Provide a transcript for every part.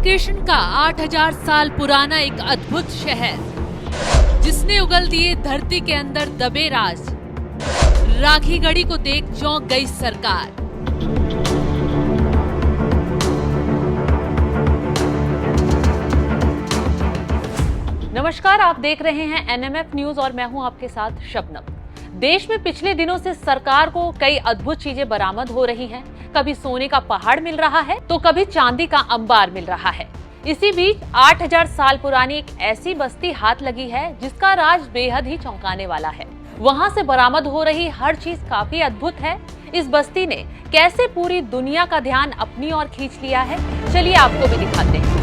कृष्ण का 8000 साल पुराना एक अद्भुत शहर, जिसने उगल दिए धरती के अंदर दबे राज। राखीगढ़ी को देख चौंक गई सरकार। नमस्कार, आप देख रहे हैं एनएमएफ न्यूज और मैं हूं आपके साथ शबनम। देश में पिछले दिनों से सरकार को कई अद्भुत चीजें बरामद हो रही हैं। कभी सोने का पहाड़ मिल रहा है तो कभी चांदी का अंबार मिल रहा है। इसी बीच 8000 साल पुरानी एक ऐसी बस्ती हाथ लगी है जिसका राज बेहद ही चौंकाने वाला है। वहां से बरामद हो रही हर चीज काफी अद्भुत है। इस बस्ती ने कैसे पूरी दुनिया का ध्यान अपनी ओर खींच लिया है, चलिए आपको भी दिखाते हैं।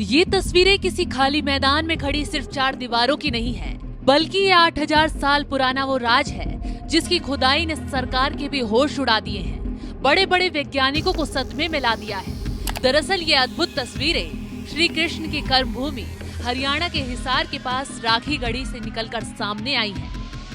ये तस्वीरें किसी खाली मैदान में खड़ी सिर्फ 4 दीवारों की नहीं है, बल्कि ये 8000 साल पुराना वो राज है जिसकी खुदाई ने सरकार के भी होश उड़ा दिए हैं। बड़े बड़े वैज्ञानिकों को सदमे में ला दिया है। दरअसल ये अद्भुत तस्वीरें श्री कृष्ण की कर्मभूमि हरियाणा के हिसार के पास राखीगढ़ी से निकलकर सामने आई हैं,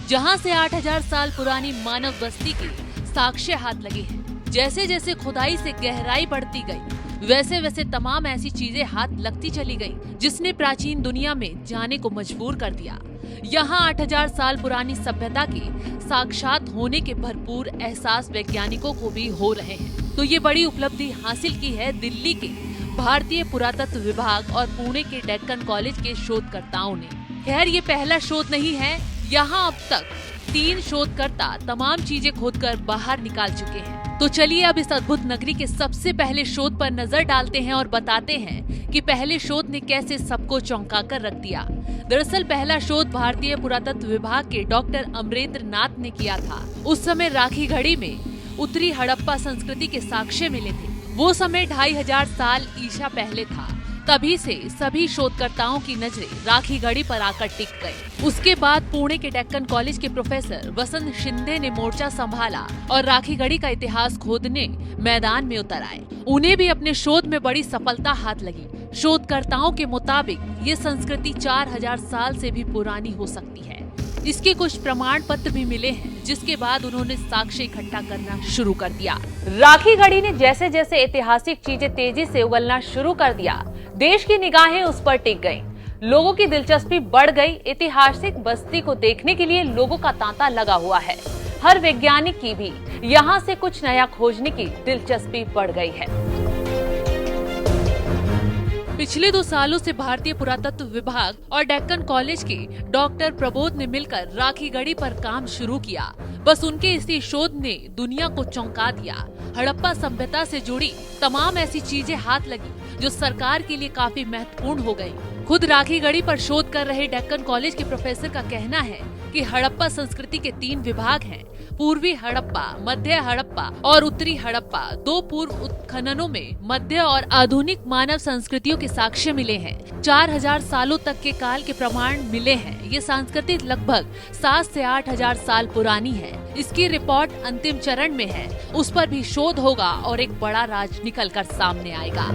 जहां से 8000 साल पुरानी मानव बस्ती की साक्ष्य हाथ लगे हैं। जैसे जैसे खुदाई से गहराई बढ़ती गई, वैसे वैसे तमाम ऐसी चीजें हाथ लगती चली गईं, जिसने प्राचीन दुनिया में जाने को मजबूर कर दिया। यहाँ 8000 साल पुरानी सभ्यता की साक्षात होने के भरपूर एहसास वैज्ञानिकों को भी हो रहे हैं। तो ये बड़ी उपलब्धि हासिल की है दिल्ली के भारतीय पुरातत्व विभाग और पुणे के डेक्कन कॉलेज के शोधकर्ताओं ने। खैर, ये पहला शोध नहीं है। यहाँ अब तक 3 शोधकर्ता तमाम चीजें खोदकर बाहर निकाल चुके हैं। तो चलिए अब इस अद्भुत नगरी के सबसे पहले शोध पर नजर डालते हैं और बताते हैं कि पहले शोध ने कैसे सबको चौंका कर रख दिया। दरअसल पहला शोध भारतीय पुरातत्व विभाग के डॉक्टर अमरेंद्र नाथ ने किया था। उस समय राखीगढ़ी में उत्तरी हड़प्पा संस्कृति के साक्ष्य मिले थे। वो समय 2500 साल ईसा पहले था। तभी से सभी शोधकर्ताओं की नजरें राखीगढ़ी पर आकर टिक गई। उसके बाद पुणे के डेक्कन कॉलेज के प्रोफेसर वसंत शिंदे ने मोर्चा संभाला और राखीगढ़ी का इतिहास खोदने मैदान में उतर आए। उन्हें भी अपने शोध में बड़ी सफलता हाथ लगी। शोधकर्ताओं के मुताबिक ये संस्कृति 4000 साल से भी पुरानी हो सकती है। इसके कुछ प्रमाण पत्र भी मिले हैं, जिसके बाद उन्होंने साक्ष्य इकट्ठा करना शुरू कर दिया। राखीगढ़ी ने जैसे जैसे ऐतिहासिक चीजें तेजी से उगलना शुरू कर दिया, देश की निगाहें उस पर टिक गईं। लोगों की दिलचस्पी बढ़ गई। ऐतिहासिक बस्ती को देखने के लिए लोगों का तांता लगा हुआ है। हर वैज्ञानिक की भी यहाँ से कुछ नया खोजने की दिलचस्पी बढ़ गई है। पिछले 2 सालों से भारतीय पुरातत्व विभाग और डेक्कन कॉलेज के डॉक्टर प्रबोध ने मिलकर राखीगढ़ी पर काम शुरू किया। बस उनके इसी शोध ने दुनिया को चौंका दिया। हड़प्पा सभ्यता से जुड़ी तमाम ऐसी चीजें हाथ लगी जो सरकार के लिए काफी महत्वपूर्ण हो गयी। खुद राखीगढ़ी पर शोध कर रहे डेक्कन कॉलेज के प्रोफेसर का कहना है कि हड़प्पा संस्कृति के 3 विभाग हैं। पूर्वी हड़प्पा, मध्य हड़प्पा और उत्तरी हड़प्पा। 2 पूर्व उत्खननों में मध्य और आधुनिक मानव संस्कृतियों के साक्ष्य मिले हैं। 4000 सालों तक के काल के प्रमाण मिले हैं। ये संस्कृति लगभग 7 से 8000 साल पुरानी है। इसकी रिपोर्ट अंतिम चरण में है। उस पर भी शोध होगा और एक बड़ा राज निकल कर सामने आएगा।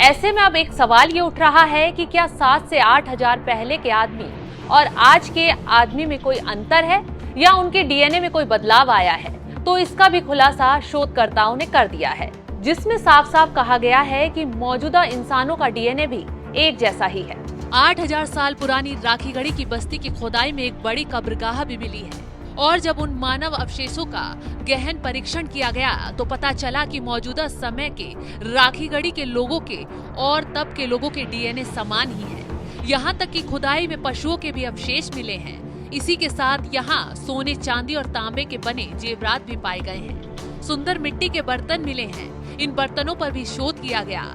ऐसे में अब एक सवाल ये उठ रहा है कि क्या 7 से 8000 पहले के आदमी और आज के आदमी में कोई अंतर है या उनके डीएनए में कोई बदलाव आया है। तो इसका भी खुलासा शोधकर्ताओं ने कर दिया है, जिसमें साफ साफ कहा गया है कि मौजूदा इंसानों का डीएनए भी एक जैसा ही है। 8000 साल पुरानी राखीगढ़ी की बस्ती की खोदाई में एक बड़ी कब्रगाह भी मिली है और जब उन मानव अवशेषों का गहन परीक्षण किया गया तो पता चला कि मौजूदा समय के राखीगढ़ी के लोगों के और तब के लोगों के डीएनए समान ही है। यहाँ तक कि खुदाई में पशुओं के भी अवशेष मिले हैं। इसी के साथ यहाँ सोने, चांदी और तांबे के बने जेवरात भी पाए गए हैं। सुंदर मिट्टी के बर्तन मिले हैं। इन बर्तनों पर भी शोध किया गया।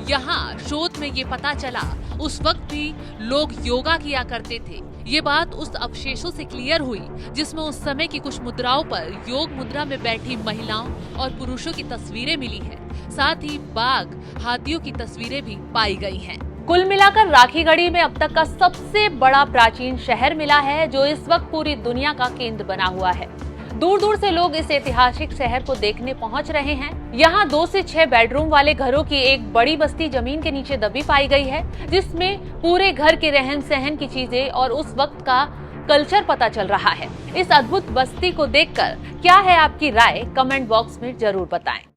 यहाँ शोध में ये पता चला उस वक्त भी लोग योगा किया करते थे। ये बात उस अवशेषों से क्लियर हुई जिसमें उस समय की कुछ मुद्राओं पर योग मुद्रा में बैठी महिलाओं और पुरुषों की तस्वीरें मिली हैं। साथ ही बाघ, हाथियों की तस्वीरें भी पाई गई हैं। कुल मिलाकर राखीगढ़ी में अब तक का सबसे बड़ा प्राचीन शहर मिला है, जो इस वक्त पूरी दुनिया का केंद्र बना हुआ है। दूर दूर से लोग इस ऐतिहासिक शहर को देखने पहुंच रहे हैं। यहाँ 2 से 6 बेडरूम वाले घरों की एक बड़ी बस्ती जमीन के नीचे दबी पाई गई है, जिसमें पूरे घर के रहन सहन की चीजें और उस वक्त का कल्चर पता चल रहा है। इस अद्भुत बस्ती को देखकर क्या है आपकी राय, कमेंट बॉक्स में जरूर बताएं।